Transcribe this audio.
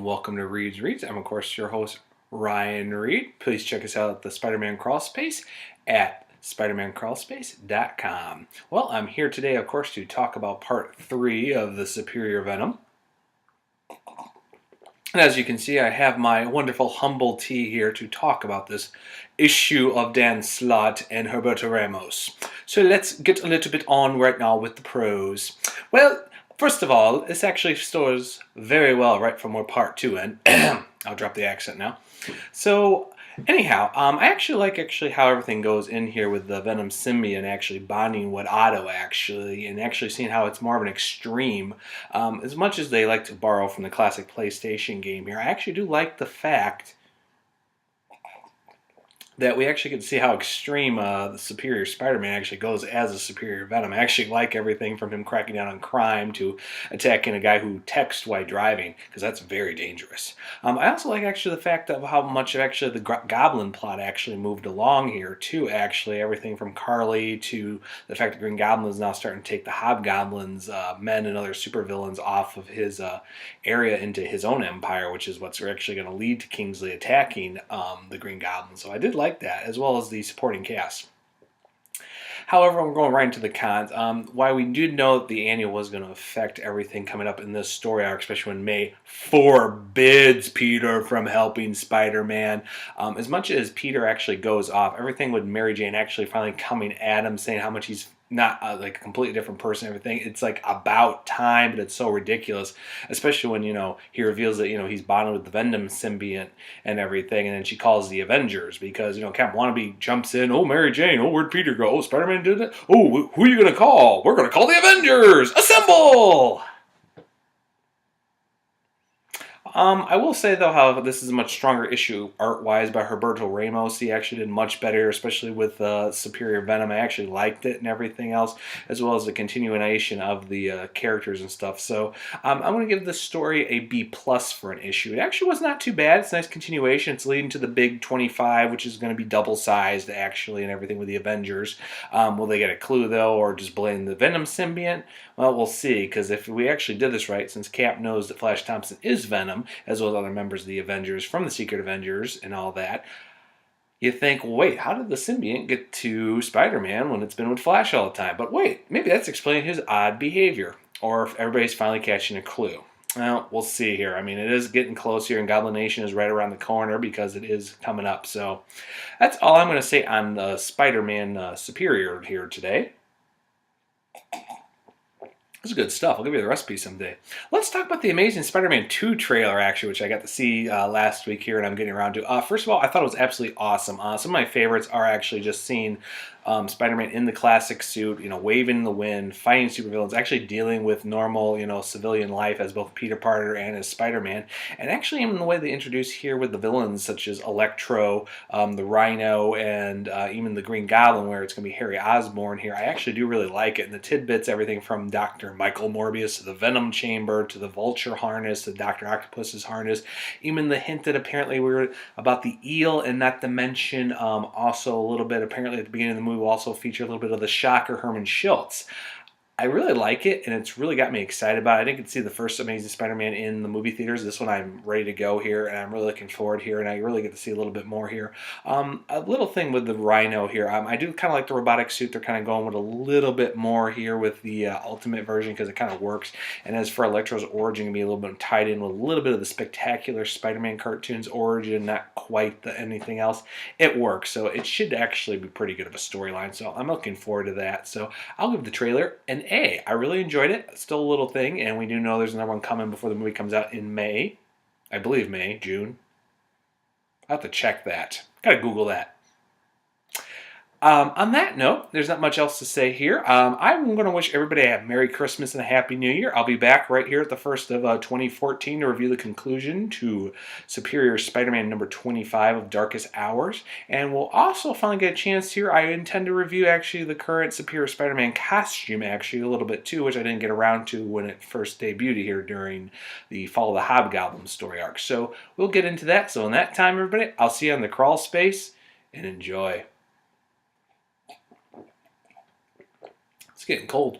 welcome to Reed's Reads. I'm, of course, your host, Ryan Reed. Please check us out at the Spider-Man Crawl Space at spidermancrawlspace.com. Well, I'm here today, of course, to talk about part 3 of the Superior Venom. And as you can see, I have my wonderful humble tea here to talk about this issue of Dan Slott and Humberto Ramos. So let's get a little bit on right now with the prose. Well, first of all, this actually stores very well right from where part 2 ends. I'll drop the accent now. So anyhow, I actually like how everything goes in here with the Venom symbiote actually bonding with Otto and actually seeing how it's more of an extreme. As much as they like to borrow from the classic PlayStation game here, I actually do like the fact that we actually get to see how extreme the Superior Spider-Man actually goes as a Superior Venom. I actually like everything from him cracking down on crime to attacking a guy who texts while driving, because that's very dangerous. I also like actually the fact of how much actually the Goblin plot actually moved along here too. Actually, everything from Carly to the fact that Green Goblin is now starting to take the Hobgoblin's men and other supervillains off of his area into his own empire, which is what's actually going to lead to Kingsley attacking the Green Goblin. So I did like that, as well as the supporting cast. However, we're going right into the cons. Why we did know that the annual was going to affect everything coming up in this story arc, especially when May forbids Peter from helping Spider-Man. As much as Peter actually goes off, everything with Mary Jane actually finally coming at him, saying how much he's not like a completely different person, everything. It's like about time, but it's so ridiculous, especially when, he reveals that, he's bonded with the Venom symbiote and everything, and then she calls the Avengers because, Captain Wannabe jumps in, oh, Mary Jane, oh, where'd Peter go? Oh, Spider-Man did it? Oh, who are you going to call? We're going to call the Avengers! Assemble! I will say, though, how this is a much stronger issue art-wise by Humberto Ramos. He actually did much better, especially with Superior Venom. I actually liked it and everything else, as well as the continuation of the characters and stuff. So I'm going to give this story a B+ for an issue. It actually was not too bad. It's a nice continuation. It's leading to the big 25, which is going to be double-sized, actually, and everything with the Avengers. Will they get a clue, though, or just blame the Venom symbiote? Well, we'll see, because if we actually did this right, since Cap knows that Flash Thompson is Venom, as well as other members of the Avengers from the Secret Avengers and all that, you think, well, wait, how did the symbiote get to Spider-Man when it's been with Flash all the time? But wait, maybe that's explaining his odd behavior, or if everybody's finally catching a clue. Well, we'll see here. I mean, it is getting close here, and Goblin Nation is right around the corner because it is coming up. So that's all I'm going to say on the Spider-Man Superior here today. This is good stuff. I'll give you the recipe someday. Let's talk about the Amazing Spider-Man 2 trailer, actually, which I got to see last week here, and I'm getting around to. First of all, I thought it was absolutely awesome. Some of my favorites are actually just seeing Spider-Man in the classic suit, waving in the wind, fighting supervillains, actually dealing with normal, civilian life as both Peter Parker and as Spider-Man. And actually, even the way they introduce here with the villains, such as Electro, the Rhino, and even the Green Goblin, where it's going to be Harry Osborn here, I actually do really like it. And the tidbits, everything from Dr. Michael Morbius to the Venom Chamber to the Vulture harness to Dr. Octopus's harness, even the hint that apparently we were about the eel, and not to mention also a little bit, apparently at the beginning of the movie, will also feature a little bit of the Shocker Herman Schultz. I really like it, and it's really got me excited about it. I didn't get to see the first Amazing Spider-Man in the movie theaters. This one I'm ready to go here, and I'm really looking forward here, and I really get to see a little bit more here. A little thing with the Rhino here, I do kind of like the robotic suit. They're kind of going with a little bit more here with the Ultimate version because it kind of works. And as for Electro's origin, going to be a little bit tied in with a little bit of the Spectacular Spider-Man cartoons origin, not quite anything else. It works, so it should actually be pretty good of a storyline. So I'm looking forward to that. So I'll give the trailer an A. I really enjoyed it. It's still a little thing, and we do know there's another one coming before the movie comes out in May. I believe May, June. I'll have to check that. Gotta Google that. On that note, there's not much else to say here. I'm going to wish everybody a Merry Christmas and a Happy New Year. I'll be back right here at the first of 2014 to review the conclusion to Superior Spider-Man number 25 of Darkest Hours. And we'll also finally get a chance here. I intend to review actually the current Superior Spider-Man costume actually a little bit too, which I didn't get around to when it first debuted here during the Fall of the Hobgoblin story arc. So we'll get into that. So in that time, everybody, I'll see you on the crawl space, and enjoy. It's getting cold.